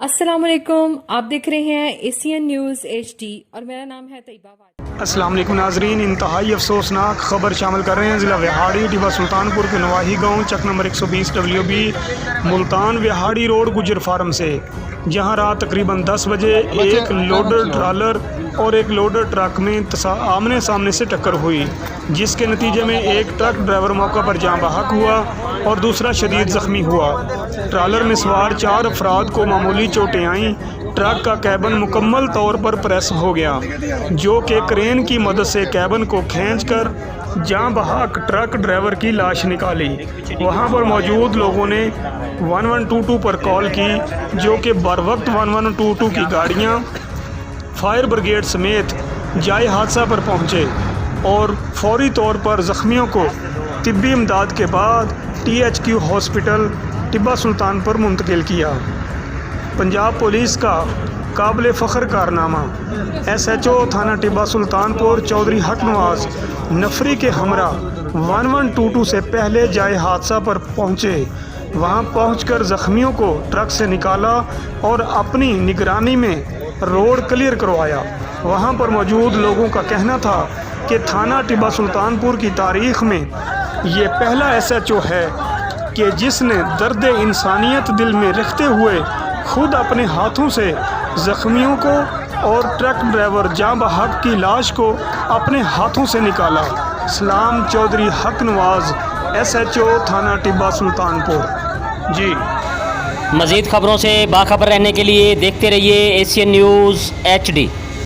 السلام علیکم، آپ دیکھ رہے ہیں ایشین نیوز HD اور میرا نام ہے طیبہ واجد۔ السلام علیکم ناظرین، انتہائی افسوسناک خبر شامل کر رہے ہیں ضلع وہاڑی ٹیبہ سلطان پور کے نواحی گاؤں چک number 120 WB Multan Vehari road Gujjar farm سے، جہاں رات تقریباً 10 بجے ایک لوڈر ٹرالر اور ایک لوڈر ٹرک میں آمنے سامنے سے ٹکر ہوئی، جس کے نتیجے میں ایک ٹرک ڈرائیور موقع پر جاں بحق ہوا اور دوسرا شدید زخمی ہوا۔ ٹرالر میں سوار 4 افراد کو معمولی چوٹیں آئیں۔ ٹرک کا کیبن مکمل طور پر پریس ہو گیا، جو کہ کرین کی مدد سے کیبن کو کھینچ کر جاں بحق ٹرک ڈرائیور کی لاش نکالی۔ وہاں پر موجود لوگوں نے 1122 پر کال کی، جو کہ بروقت 1122 کی گاڑیاں فائر بریگیڈ سمیت جائے حادثہ پر پہنچے اور فوری طور پر زخمیوں کو طبی امداد کے بعد THQ ہاسپٹل ٹیبہ سلطان پر منتقل کیا۔ پنجاب پولیس کا قابل فخر کارنامہ، SHO تھانہ ٹیبہ سلطان پور چودھری حق نواز نفری کے ہمراہ 1122 سے پہلے جائے حادثہ پر پہنچے۔ وہاں پہنچ کر زخمیوں کو ٹرک سے نکالا اور اپنی نگرانی میں روڈ کلیئر کروایا۔ وہاں پر موجود لوگوں کا کہنا تھا کہ تھانہ ٹیبہ سلطان پور کی تاریخ میں یہ پہلا SHO ہے کہ جس نے درد انسانیت دل میں رکھتے ہوئے خود اپنے ہاتھوں سے زخمیوں کو اور ٹرک ڈرائیور جاں بحق کی لاش کو اپنے ہاتھوں سے نکالا۔ سلام چودھری حق نواز، SHO تھانہ ٹیبہ سلطان پور۔ جی مزید خبروں سے باخبر رہنے کے لیے دیکھتے رہیے ایشین نیوز HD۔